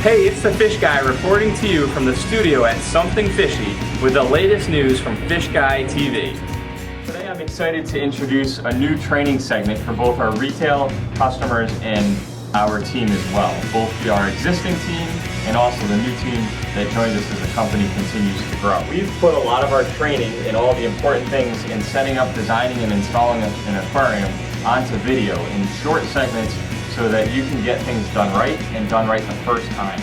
Hey, it's the Fish Guy reporting to you from the studio at Something Fishy with the latest news from Fish Guy TV. Today I'm excited to introduce a new training segment for both our retail customers and our team as well. Both our existing team and also the new team that joined us as the company continues to grow. We've put a lot of our training and all the important things in setting up, designing, and installing an aquarium onto video in short segments so that you can get things done right and done right the first time.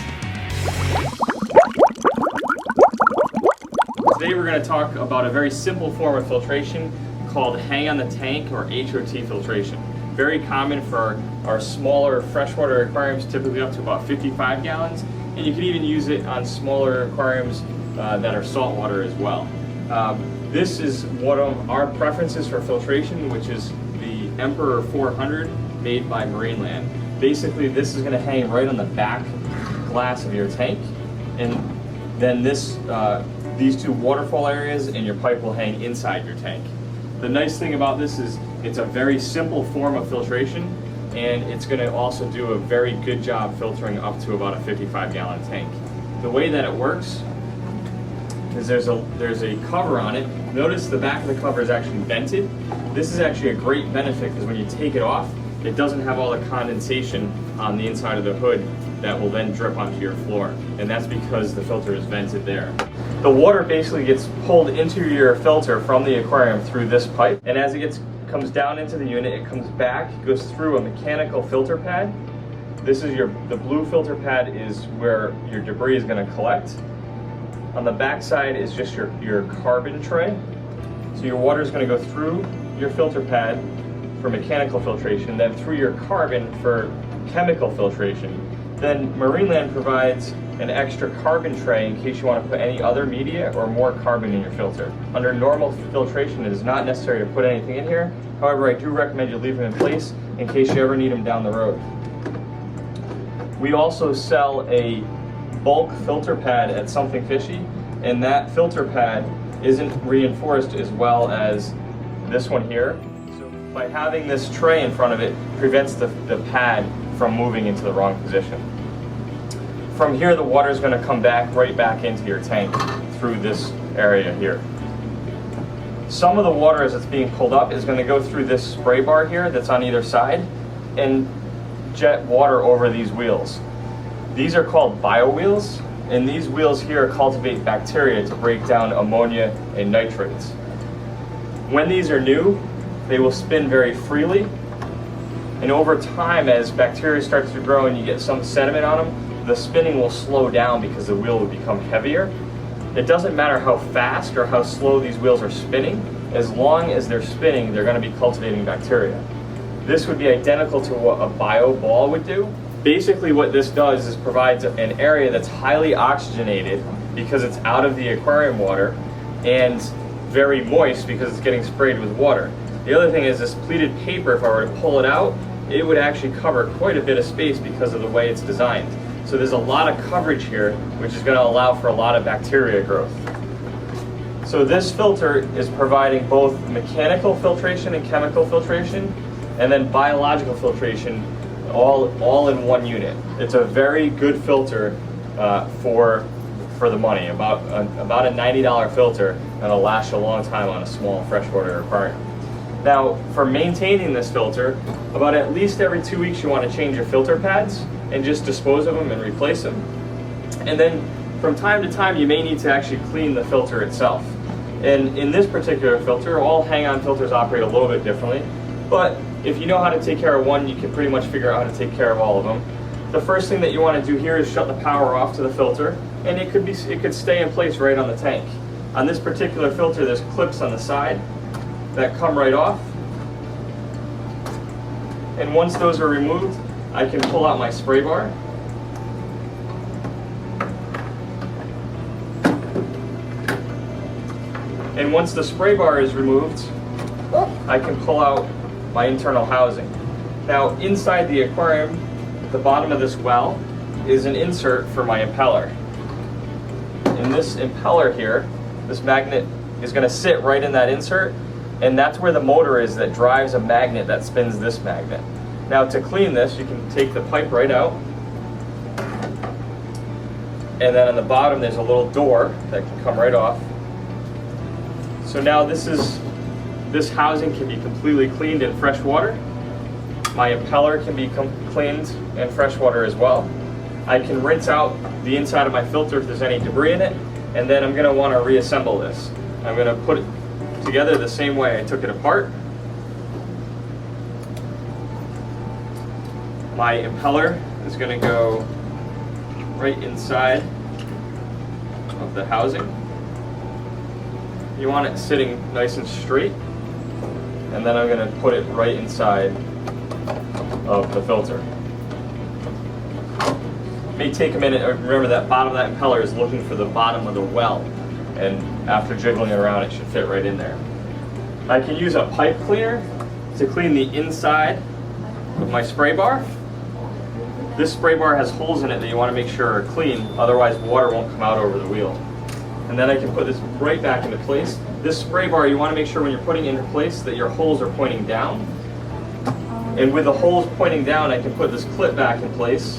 Today we're going to talk about a very simple form of filtration called hang on the tank or HOT filtration. Very common for our smaller freshwater aquariums, typically up to about 55 gallons, and you can even use it on smaller aquariums that are saltwater as well. This is one of our preferences for filtration, which is the Emperor 400 made by Marineland. Basically, this is going to hang right on the back glass of your tank, and then these two waterfall areas and your pipe will hang inside your tank. The nice thing about this is it's a very simple form of filtration, and it's going to also do a very good job filtering up to about a 55-gallon tank. The way that it works is there's a cover on it. Notice the back of the cover is actually vented. This is actually a great benefit because when you take it off, it doesn't have all the condensation on the inside of the hood that will then drip onto your floor, and that's because the filter is vented there. The water basically gets pulled into your filter from the aquarium through this pipe, and as it comes down into the unit, it comes back, goes through a mechanical filter pad. This is the blue filter pad is where your debris is going to collect. On the back side is just your carbon tray. So your water is going to go through your filter pad for mechanical filtration, then through your carbon for chemical filtration. Then Marineland provides an extra carbon tray in case you want to put any other media or more carbon in your filter. Under normal filtration, it is not necessary to put anything in here. However, I do recommend you leave them in place in case you ever need them down the road. We also sell a bulk filter pad at Something Fishy, and that filter pad isn't reinforced as well as this one here. So by having this tray in front of it, prevents the pad from moving into the wrong position. From here, the water is going to come right back into your tank through this area here. Some of the water as it's being pulled up is going to go through this spray bar here that's on either side and jet water over these wheels. These are called bio wheels, and these wheels here cultivate bacteria to break down ammonia and nitrates. When these are new, they will spin very freely, and over time, as bacteria starts to grow and you get some sediment on them, the spinning will slow down because the wheel will become heavier. It doesn't matter how fast or how slow these wheels are spinning, as long as they're spinning, they're going to be cultivating bacteria. This would be identical to what a bio ball would do. Basically what this does is provides an area that's highly oxygenated because it's out of the aquarium water and very moist because it's getting sprayed with water. The other thing is this pleated paper, if I were to pull it out, it would actually cover quite a bit of space because of the way it's designed. So there's a lot of coverage here, which is going to allow for a lot of bacteria growth. So this filter is providing both mechanical filtration and chemical filtration, and then biological filtration all in one unit. It's a very good filter for the money. About a $90 filter that'll last a long time on a small freshwater aquarium. Now, for maintaining this filter, about at least every 2 weeks you want to change your filter pads and just dispose of them and replace them. And then from time to time you may need to actually clean the filter itself. And in this particular filter, all hang-on filters operate a little bit differently, but if you know how to take care of one, you can pretty much figure out how to take care of all of them. The first thing that you want to do here is shut the power off to the filter, and it could stay in place right on the tank. On this particular filter, there's clips on the side that come right off, and once those are removed, I can pull out my spray bar, and once the spray bar is removed, I can pull out my internal housing. Now inside the aquarium, at the bottom of this well, is an insert for my impeller. In this impeller here, this magnet is going to sit right in that insert, and that's where the motor is that drives a magnet that spins this magnet. Now to clean this, you can take the pipe right out, And then on the bottom there's a little door that can come right off. So now this housing can be completely cleaned in fresh water. My impeller can be cleaned in fresh water as well. I can rinse out the inside of my filter if there's any debris in it, and then I'm going to want to reassemble this. I'm going to put it together the same way I took it apart. My impeller is going to go right inside of the housing. You want it sitting nice and straight, and then I'm going to put it right inside of the filter. It may take a minute. Remember that bottom of that impeller is looking for the bottom of the well, and after jiggling it around it should fit right in there. I can use a pipe cleaner to clean the inside of my spray bar. This spray bar has holes in it that you want to make sure are clean, otherwise water won't come out over the wheel. And then I can put this right back into place. This spray bar, you want to make sure when you're putting it into place that your holes are pointing down. And with the holes pointing down, I can put this clip back in place.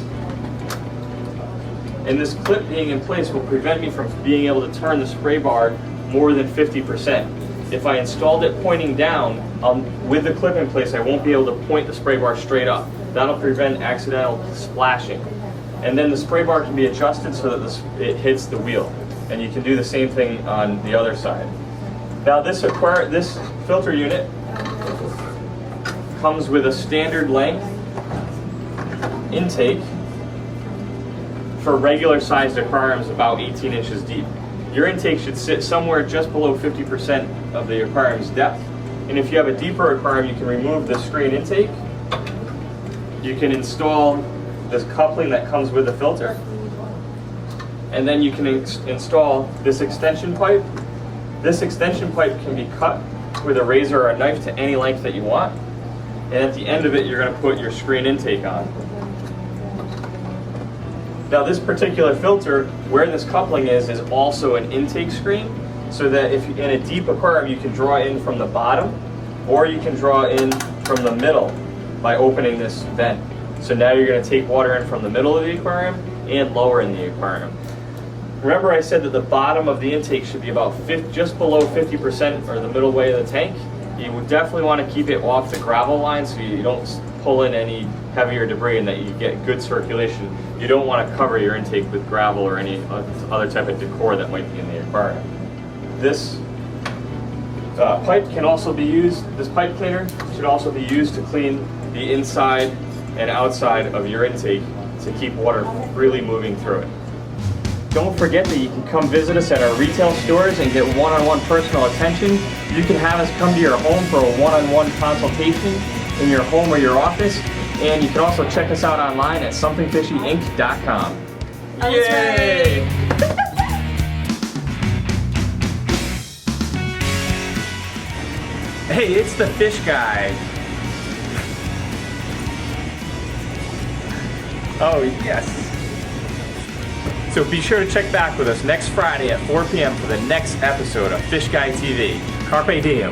And this clip being in place will prevent me from being able to turn the spray bar more than 50%. If I installed it pointing down, with the clip in place, I won't be able to point the spray bar straight up. That'll prevent accidental splashing. And then the spray bar can be adjusted so that it hits the wheel. And you can do the same thing on the other side. Now this filter unit comes with a standard length intake for regular sized aquariums about 18 inches deep. Your intake should sit somewhere just below 50% of the aquarium's depth. And if you have a deeper aquarium, you can remove the screen intake. You can install this coupling that comes with the filter. And then you can install this extension pipe. This extension pipe can be cut with a razor or a knife to any length that you want. And at the end of it, you're going to put your screen intake on. Now this particular filter, where this coupling is also an intake screen, so that if in a deep aquarium you can draw in from the bottom, or you can draw in from the middle by opening this vent. So now you're going to take water in from the middle of the aquarium and lower in the aquarium. Remember I said that the bottom of the intake should be about just below 50% or the middle way of the tank. You would definitely want to keep it off the gravel line so you don't pull in any heavier debris and that you get good circulation. You don't want to cover your intake with gravel or any other type of decor that might be in the aquarium. This pipe can also be used, this pipe cleaner should also be used to clean the inside and outside of your intake to keep water freely moving through it. Don't forget that you can come visit us at our retail stores and get one-on-one personal attention. You can have us come to your home for a one-on-one consultation in your home or your office. And you can also check us out online at somethingfishyinc.com. Oh, Yay! Hey, it's the fish guy. Oh, yes. So be sure to check back with us next Friday at 4 p.m. for the next episode of Fish Guy TV. Carpe diem.